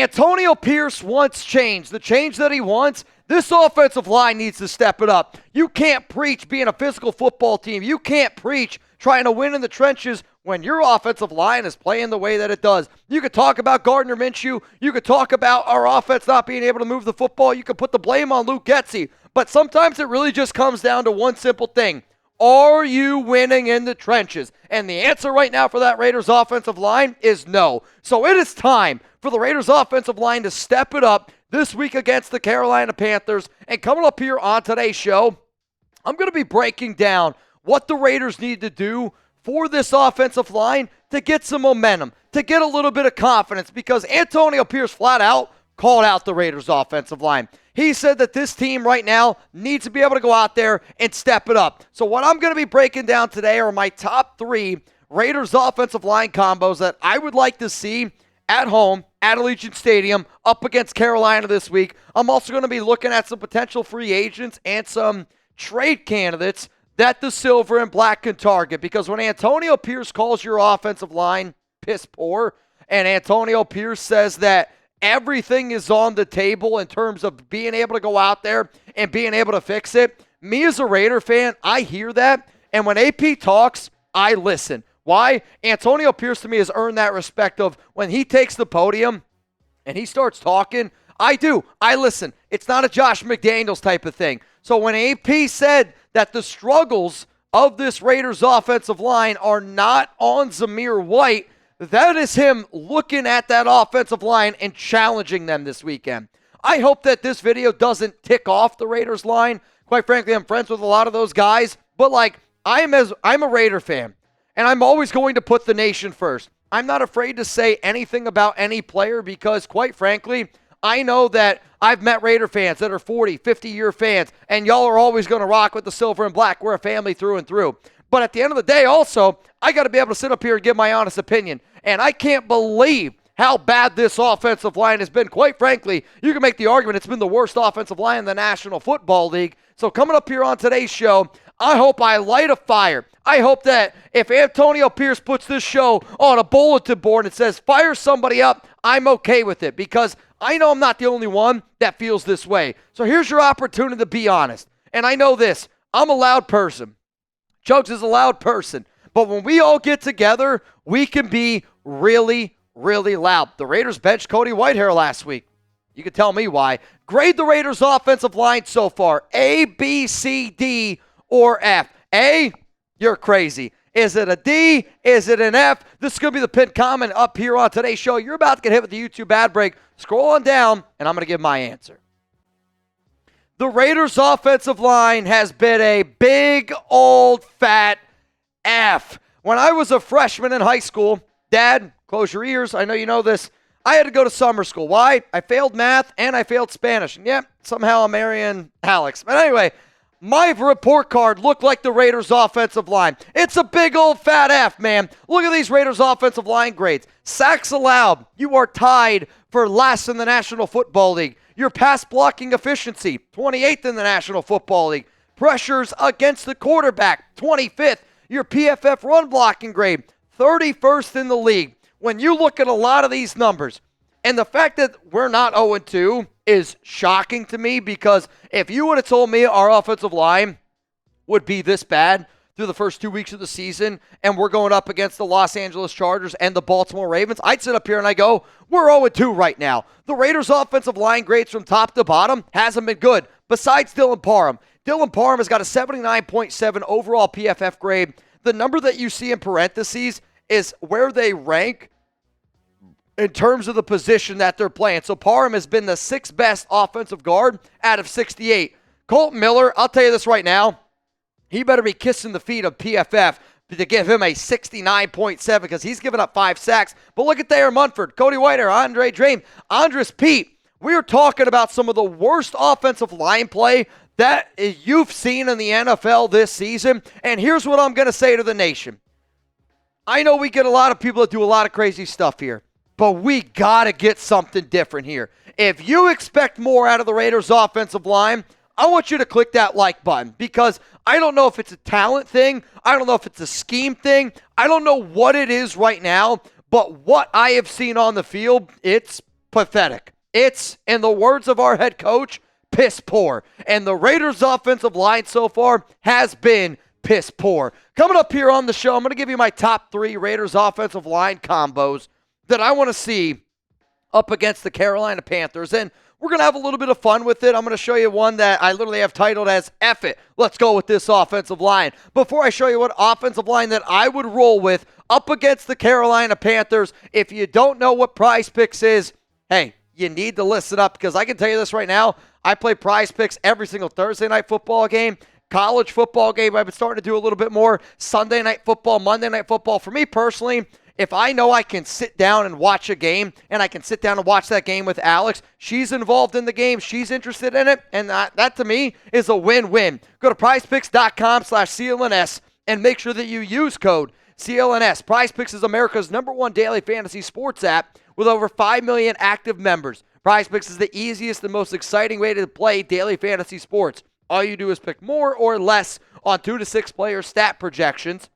Antonio Pierce wants change. The change that he wants, this offensive line needs to step it up. You can't preach being a physical football team. You can't preach trying to win in the trenches when your offensive line is playing the way that it does. You could talk about Gardner Minshew. You could talk about our offense not being able to move the football. You could put the blame on Luke Getsy. But sometimes it really just comes down to one simple thing. Are you winning in the trenches? And the answer right now for that Raiders offensive line is no. So it is time for the Raiders offensive line to step it up this week against the Carolina Panthers. And coming up here on today's show, I'm going to be breaking down what the Raiders need to do for this offensive line to get some momentum, to get a little bit of confidence, because Antonio Pierce flat out called out the Raiders offensive line. He said that this team right now needs to be able to go out there and step it up. So what I'm going to be breaking down today are my top 3 Raiders offensive line combos that I would like to see at home at Allegiant Stadium up against Carolina this week. I'm also going to be looking at some potential free agents and some trade candidates that the silver and black can target, because when Antonio Pierce calls your offensive line piss poor, and Antonio Pierce says that everything is on the table in terms of being able to go out there and being able to fix it, me as a Raider fan, I hear that, and when AP talks, I listen. Why? Antonio Pierce to me has earned that respect of when he takes the podium and he starts talking, I listen. It's not a Josh McDaniels type of thing. So when AP said that the struggles of this Raiders offensive line are not on Zamir White, that is him looking at that offensive line and challenging them this weekend. I hope that this video doesn't tick off the Raiders line. Quite frankly, I'm friends with a lot of those guys, but I'm a Raider fan, and I'm always going to put the nation first. I'm not afraid to say anything about any player because, quite frankly, I know that I've met Raider fans that are 40, 50-year fans, and y'all are always going to rock with the silver and black. We're a family through and through. But at the end of the day, also, I got to be able to sit up here and give my honest opinion. And I can't believe how bad this offensive line has been. Quite frankly, you can make the argument it's been the worst offensive line in the National Football League. So coming up here on today's show, I hope I light a fire. I hope that if Antonio Pierce puts this show on a bulletin board and says, fire somebody up, I'm okay with it, because I know I'm not the only one that feels this way. So here's your opportunity to be honest. And I know this, I'm a loud person. Chugs is a loud person. But when we all get together, we can be really, really loud. The Raiders benched Cody Whitehair last week. You can tell me why. Grade the Raiders offensive line so far. A, B, C, D, or F. A, you're crazy. Is it a D? Is it an F? This is going to be the pinned comment up here on today's show. You're about to get hit with the YouTube ad break. Scroll on down, and I'm going to give my answer. The Raiders offensive line has been a big old fat F. When I was a freshman in high school, Dad, close your ears, I know you know this, I had to go to summer school. Why? I failed math and I failed Spanish. And yeah, somehow I'm marrying Alex. But anyway, my report card looked like the Raiders offensive line. It's a big old fat F, man. Look at these Raiders offensive line grades. Sacks allowed, you are tied for last in the National Football League. Your pass blocking efficiency, 28th in the National Football League. Pressures against the quarterback, 25th. Your PFF run blocking grade, 31st in the league. When you look at a lot of these numbers, and the fact that we're not 0-2 is shocking to me, because if you would have told me our offensive line would be this bad through the first 2 weeks of the season, and we're going up against the Los Angeles Chargers and the Baltimore Ravens, I'd sit up here and I go, we're 0-2 right now. The Raiders offensive line grades from top to bottom hasn't been good, besides Dylan Parham. Dylan Parham has got a 79.7 overall PFF grade. The number that you see in parentheses is where they rank in terms of the position that they're playing. So Parham has been the 6th best offensive guard out of 68. Colton Miller, I'll tell you this right now, he better be kissing the feet of PFF to give him a 69.7 because he's given up 5 sacks. But look at Thayer Munford, Cody Whitehair, Andre Drain, Andres Pete. We are talking about some of the worst offensive line play that you've seen in the NFL this season. And here's what I'm going to say to the nation. I know we get a lot of people that do a lot of crazy stuff here, but we got to get something different here. If you expect more out of the Raiders offensive line, I want you to click that like button, because I don't know if it's a talent thing. I don't know if it's a scheme thing. I don't know what it is right now, but what I have seen on the field, it's pathetic. It's, in the words of our head coach, piss poor. And the Raiders' offensive line so far has been piss poor. Coming up here on the show, I'm going to give you my top 3 Raiders offensive line combos that I want to see up against the Carolina Panthers. And we're going to have a little bit of fun with it. I'm going to show you one that I literally have titled as Eff It. Let's go with this offensive line. Before I show you what offensive line that I would roll with up against the Carolina Panthers, if you don't know what Prize Picks is, hey, you need to listen up, because I can tell you this right now. I play Prize Picks every single Thursday night football game, college football game. I've been starting to do a little bit more Sunday night football, Monday night football. For me personally, if I know I can sit down and watch a game, and I can sit down and watch that game with Alex, she's involved in the game, she's interested in it, and that to me is a win-win. Go to prizepicks.com/CLNS and make sure that you use code CLNS. Prize Picks is America's #1 daily fantasy sports app with over 5 million active members. Prize Picks is the easiest and most exciting way to play daily fantasy sports. All you do is pick more or less on 2 to 6 player stat projections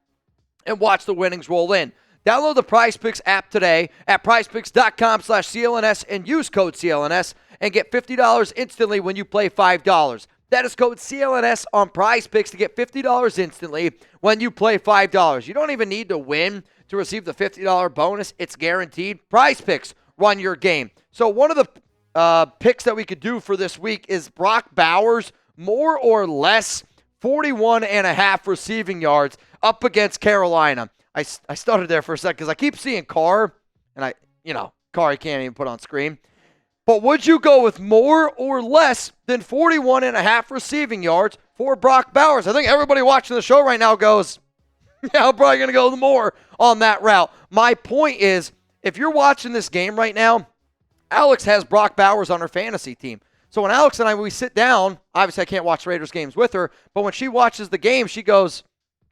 and watch the winnings roll in. Download the Prize Picks app today at prizepicks.com/CLNS and use code CLNS and get $50 instantly when you play $5. That is code CLNS on Prize Picks to get $50 instantly when you play $5. You don't even need to win to receive the $50 bonus. It's guaranteed. Prize Picks, run your game. So one of the picks that we could do for this week is Brock Bowers, more or less 41.5 receiving yards up against Carolina. I stuttered there for a second because I keep seeing Carr, and Carr I can't even put on screen. But would you go with more or less than 41.5 receiving yards for Brock Bowers? I think everybody watching the show right now goes, yeah, I'm probably going to go more on that route. My point is, if you're watching this game right now, Alex has Brock Bowers on her fantasy team. So when Alex and we sit down, obviously I can't watch Raiders games with her, but when she watches the game, she goes,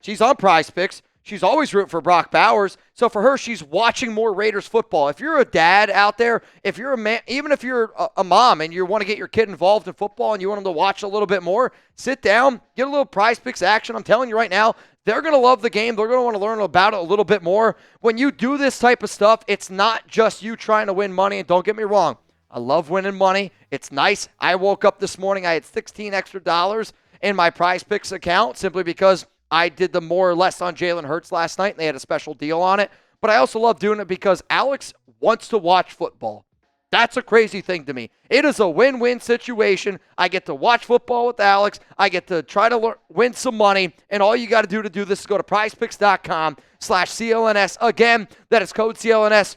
she's on Prize Picks. She's always rooting for Brock Bowers. So for her, she's watching more Raiders football. If you're a dad out there, if you're a man, even if you're a mom and you want to get your kid involved in football and you want them to watch a little bit more, sit down, get a little Prize Picks action. I'm telling you right now, they're going to love the game. They're going to want to learn about it a little bit more. When you do this type of stuff, it's not just you trying to win money. And don't get me wrong, I love winning money. It's nice. I woke up this morning, I had $16 extra in my Prize Picks account simply because I did the more or less on Jalen Hurts last night, and they had a special deal on it. But I also love doing it because Alex wants to watch football. That's a crazy thing to me. It is a win-win situation. I get to watch football with Alex. I get to try to win some money. And all you got to do this is go to prizepicks.com/CLNS. Again, that is code CLNS.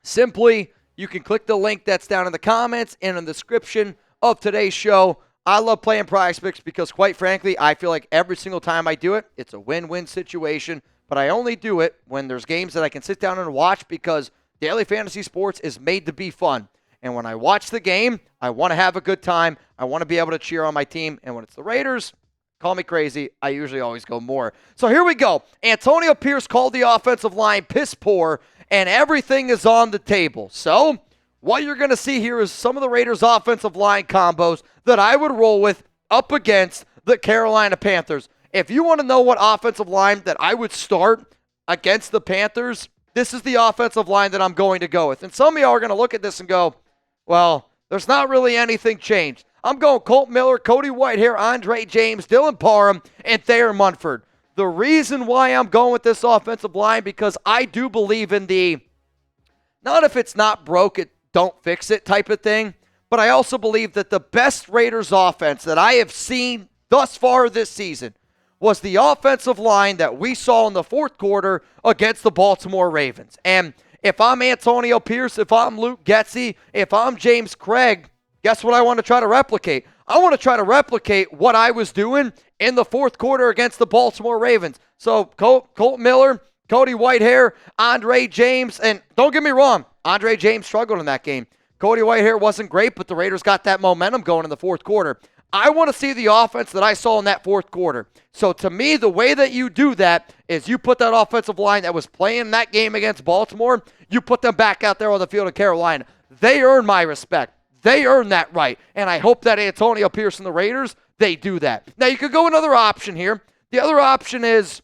Simply, you can click the link that's down in the comments and in the description of today's show. I love playing Prize Picks because, quite frankly, I feel like every single time I do it, it's a win-win situation. But I only do it when there's games that I can sit down and watch because daily fantasy sports is made to be fun. And when I watch the game, I want to have a good time. I want to be able to cheer on my team. And when it's the Raiders, call me crazy, I usually always go more. So here we go. Antonio Pierce called the offensive line piss poor, and everything is on the table. So what you're going to see here is some of the Raiders' offensive line combos that I would roll with up against the Carolina Panthers. If you want to know what offensive line that I would start against the Panthers, this is the offensive line that I'm going to go with. And some of y'all are going to look at this and go, well, there's not really anything changed. I'm going Colt Miller, Cody Whitehair, Andre James, Dylan Parham, and Thayer Munford. The reason why I'm going with this offensive line, because I do believe in the, not if it's not broke, it don't fix it type of thing, but I also believe that the best Raiders offense that I have seen thus far this season was the offensive line that we saw in the fourth quarter against the Baltimore Ravens. And if I'm Antonio Pierce, if I'm Luke Getsy, if I'm James Cregg, guess what I want to try to replicate? I want to try to replicate what I was doing in the fourth quarter against the Baltimore Ravens. So Colt Miller, Cody Whitehair, Andre James, and don't get me wrong, Andre James struggled in that game. Cody Whitehair wasn't great, but the Raiders got that momentum going in the fourth quarter. I want to see the offense that I saw in that fourth quarter. So to me, the way that you do that is you put that offensive line that was playing that game against Baltimore, you put them back out there on the field of Carolina. They earn my respect. They earn that right. And I hope that Antonio Pierce and the Raiders, they do that. Now, you could go another option here. The other option is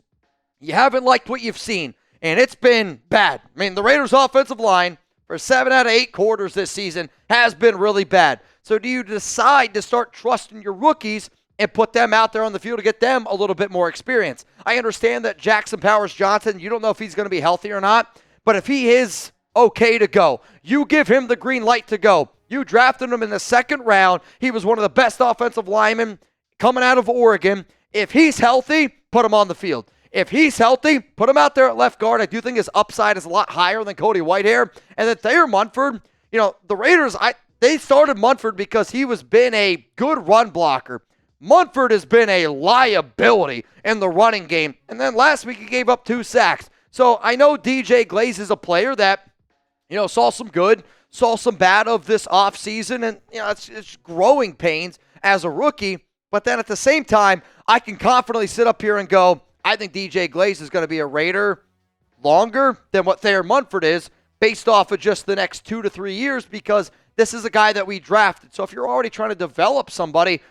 you haven't liked what you've seen, and it's been bad. I mean, the Raiders' offensive line, for 7 out of 8 quarters this season has been really bad. So do you decide to start trusting your rookies and put them out there on the field to get them a little bit more experience? I understand that Jackson Powers-Johnson, you don't know if he's going to be healthy or not, but if he is okay to go, you give him the green light to go. You drafted him in the 2nd round. He was one of the best offensive linemen coming out of Oregon. If he's healthy, put him on the field. If he's healthy, put him out there at left guard. I do think his upside is a lot higher than Cody Whitehair. And then Thayer Munford, the Raiders, they started Munford because he was been a good run blocker. Munford has been a liability in the running game. And then last week he gave up 2 sacks. So I know DJ Glaze is a player that, saw some good, saw some bad of this offseason. And, it's growing pains as a rookie. But then at the same time, I can confidently sit up here and go, I think DJ Glaze is going to be a Raider longer than what Thayer Munford is based off of just the next 2 to 3 years, because this is a guy that we drafted. So if you're already trying to develop somebody,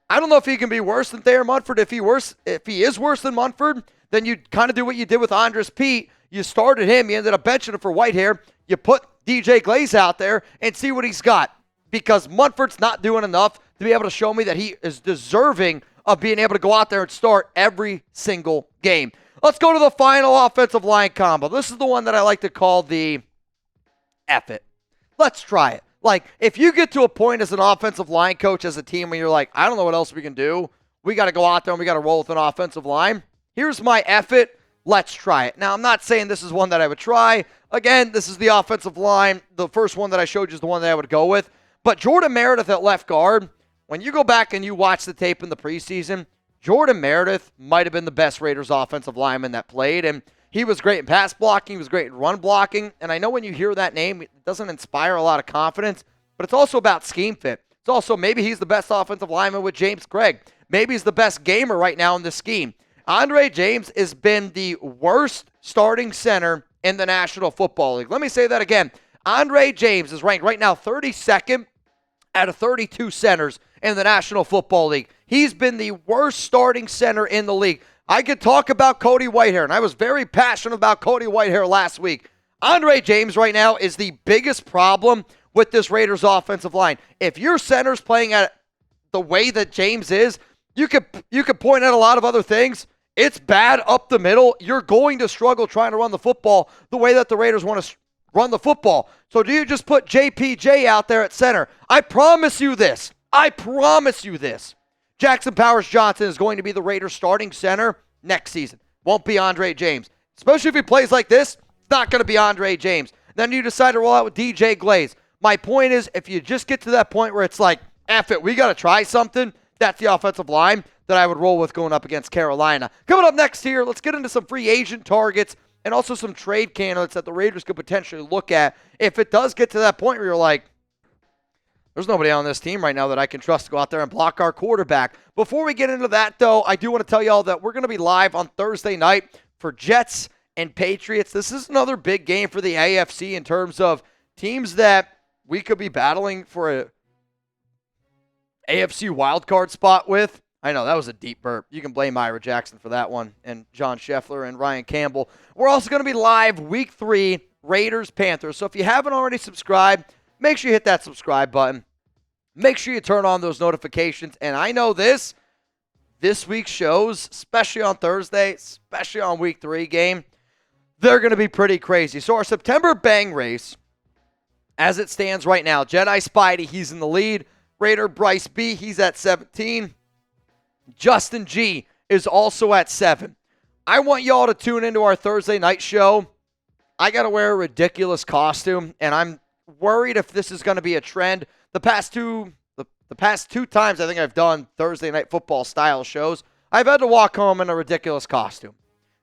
I don't know if he can be worse than Thayer Munford. If he is worse than Munford, then you kind of do what you did with Andres Pete. You started him. You ended up benching him for Whitehair. You put DJ Glaze out there and see what he's got, because Munford's not doing enough to be able to show me that he is deserving of being able to go out there and start every single game. Let's go to the final offensive line combo. This is the one that I like to call the Eff it. Let's try it. Like, if you get to a point as an offensive line coach as a team where you're like, I don't know what else we can do. We got to go out there and we got to roll with an offensive line. Here's my Eff it. Let's try it. Now, I'm not saying this is one that I would try. Again, this is the offensive line. The first one that I showed you is the one that I would go with. But Jordan Meredith at left guard, when you go back and you watch the tape in the preseason, Jordan Meredith might have been the best Raiders offensive lineman that played, and he was great in pass blocking, he was great in run blocking, and I know when you hear that name, it doesn't inspire a lot of confidence, but it's also about scheme fit. It's also maybe he's the best offensive lineman with James Cregg. Maybe he's the best gamer right now in this scheme. Andre James has been the worst starting center in the National Football League. Let me say that again. Andre James is ranked right now 32nd out of 32 centers in the National Football League. He's been the worst starting center in the league. I could talk about Cody Whitehair, and I was very passionate about Cody Whitehair last week. Andre James right now is the biggest problem with this Raiders offensive line. If your center's playing at the way that James is, you could point out a lot of other things. It's bad up the middle. You're going to struggle trying to run the football the way that the Raiders want to run the football. So do you just put JPJ out there at center? I promise you this. Jackson Powers-Johnson is going to be the Raiders starting center next season. Won't be Andre James. Especially if he plays like this, it's not going to be Andre James. Then you decide to roll out with DJ Glaze. My point is, if you just get to that point where it's like, F it, we got to try something, that's the offensive line that I would roll with going up against Carolina. Coming up next here, let's get into some free agent targets and also some trade candidates that the Raiders could potentially look at if it does get to that point where you're like, there's nobody on this team right now that I can trust to go out there and block our quarterback. Before we get into that, though, I do want to tell y'all that we're going to be live on Thursday night for Jets and Patriots. This is another big game for the AFC in terms of teams that we could be battling for a AFC wildcard spot with. I know, that was a deep burp. You can blame Ira Jackson for that one, and John Scheffler and Ryan Campbell. We're also going to be live Week 3, Raiders-Panthers. So if you haven't already subscribed, make sure you hit that subscribe button. Make sure you turn on those notifications. And I know this week's shows, especially on Thursday, especially on Week 3 game, they're going to be pretty crazy. So our September bang race, as it stands right now, Jedi Spidey, he's in the lead. Raider Bryce B, he's at 17. Justin G is also at 7. I want y'all to tune into our Thursday night show. I got to wear a ridiculous costume, and I'm worried if this is going to be a trend. The past two times I think I've done Thursday night football style shows, I've had to walk home in a ridiculous costume.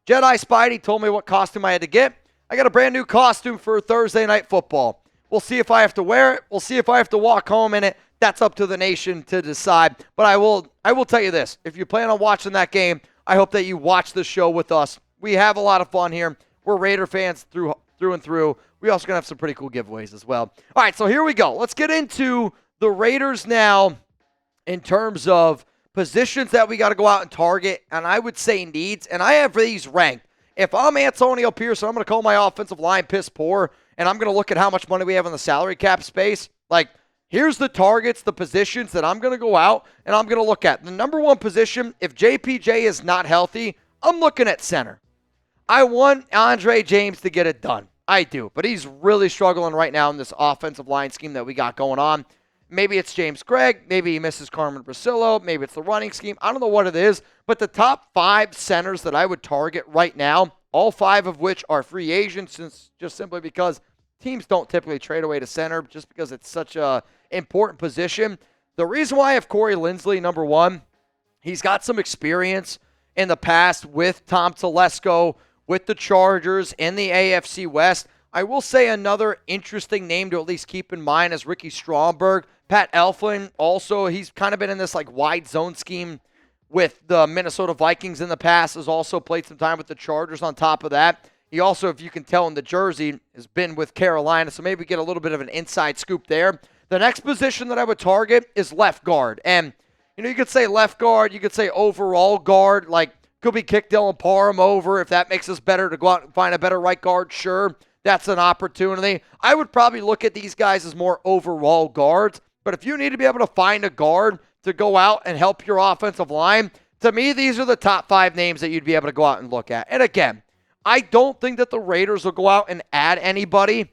Jedi Spidey told me what costume I had to get. I got a brand new costume for Thursday night football. We'll see if I have to wear it. We'll see if I have to walk home in it. That's up to the nation to decide. But I will tell you this. If you plan on watching that game, I hope that you watch the show with us. We have a lot of fun here. We're Raider fans through and through. We also going to have some pretty cool giveaways as well. All right, so here we go. Let's get into the Raiders now in terms of positions that we got to go out and target, and I would say needs, and I have these ranked. If I'm Antonio Pearson, I'm going to call my offensive line piss poor, and I'm going to look at how much money we have in the salary cap space, like, here's the targets, the positions that I'm going to go out and I'm going to look at. The number one position, if JPJ is not healthy, I'm looking at center. I want Andre James to get it done. I do. But he's really struggling right now in this offensive line scheme that we got going on. Maybe it's James Cregg. Maybe he misses Carmen Brasillo. Maybe it's the running scheme. I don't know what it is. But the top 5 centers that I would target right now, all 5 of which are free agents, just simply because teams don't typically trade away to center just because it's such a important position. The reason why I have Corey Linsley, number 1, he's got some experience in the past with Tom Telesco, with the Chargers in the AFC West. I will say another interesting name to at least keep in mind is Ricky Stromberg. Pat Elflein also, he's kind of been in this like wide zone scheme with the Minnesota Vikings in the past, has also played some time with the Chargers on top of that. He also, if you can tell in the jersey, has been with Carolina, so maybe get a little bit of an inside scoop there. The next position that I would target is left guard. And, you could say left guard, you could say overall guard, like could be kick Dylan Parham over if that makes us better to go out and find a better right guard. Sure, that's an opportunity. I would probably look at these guys as more overall guards. But if you need to be able to find a guard to go out and help your offensive line, to me, these are the top 5 names that you'd be able to go out and look at. And again, I don't think that the Raiders will go out and add anybody.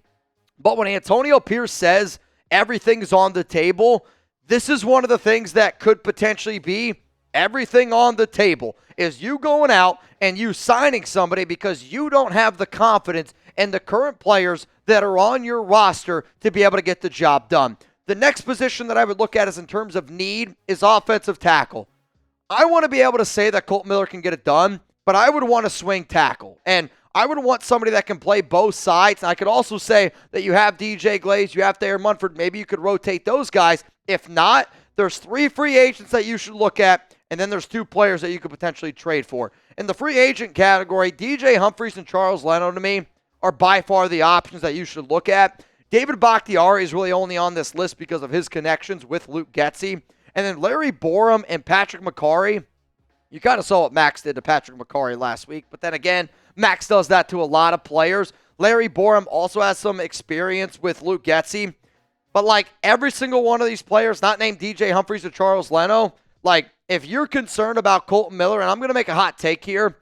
But when Antonio Pierce says everything's on the table, this is one of the things that could potentially be everything on the table, is you going out and you signing somebody because you don't have the confidence in the current players that are on your roster to be able to get the job done. The next position that I would look at is in terms of need is offensive tackle. I want to be able to say that Colt Miller can get it done, but I would want a swing tackle. And I would want somebody that can play both sides. And I could also say that you have DJ Glaze, you have Thayer Munford. Maybe you could rotate those guys. If not, there's 3 free agents that you should look at, and then there's 2 players that you could potentially trade for. In the free agent category, DJ Humphries and Charles Leno, to me, are by far the options that you should look at. David Bakhtiari is really only on this list because of his connections with Luke Getsy. And then Larry Borum and Patrick McCarry. You kind of saw what Max did to Patrick McCarry last week. But then again, Max does that to a lot of players. Larry Borum also has some experience with Luke Getsy. But like every single one of these players, not named DJ Humphries or Charles Leno, like if you're concerned about Colton Miller, and I'm going to make a hot take here,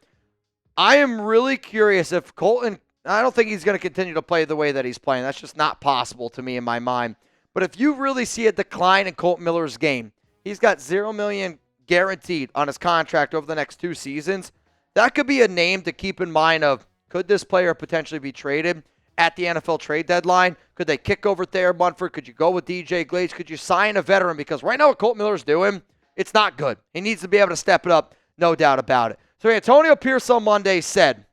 I am really curious if Colton, I don't think he's going to continue to play the way that he's playing. That's just not possible to me in my mind. But if you really see a decline in Colton Miller's game, he's got $0 million guaranteed on his contract over the next 2 seasons. That could be a name to keep in mind of, could this player potentially be traded at the NFL trade deadline? Could they kick over Thayer Munford? Could you go with DJ Glaze? Could you sign a veteran? Because right now what Colton Miller's doing, it's not good. He needs to be able to step it up, no doubt about it. So Antonio Pierce on Monday said,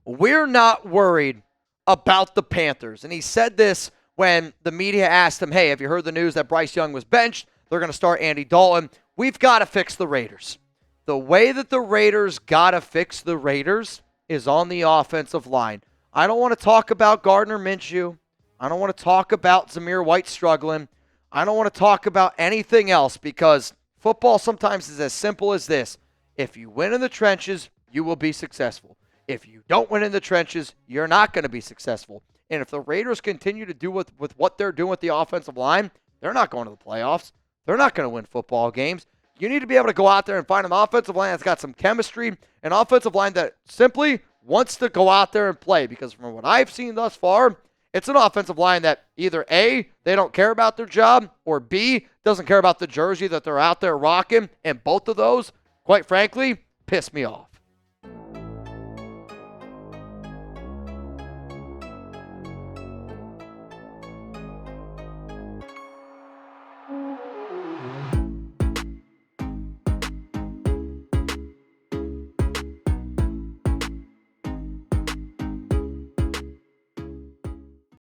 we're not worried about the Panthers. And he said this when the media asked him, hey, have you heard the news that Bryce Young was benched? They're going to start Andy Dalton. We've got to fix the Raiders. The way that the Raiders got to fix the Raiders is on the offensive line. I don't want to talk about Gardner Minshew. I don't want to talk about Zamir White struggling. I don't want to talk about anything else because football sometimes is as simple as this. If you win in the trenches, you will be successful. If you don't win in the trenches, you're not going to be successful. And if the Raiders continue to do with what they're doing with the offensive line, they're not going to the playoffs. They're not going to win football games. You need to be able to go out there and find an offensive line that's got some chemistry, an offensive line that simply wants to go out there and play. Because from what I've seen thus far, it's an offensive line that either A, they don't care about their job, or B, doesn't care about the jersey that they're out there rocking. And both of those, quite frankly, piss me off.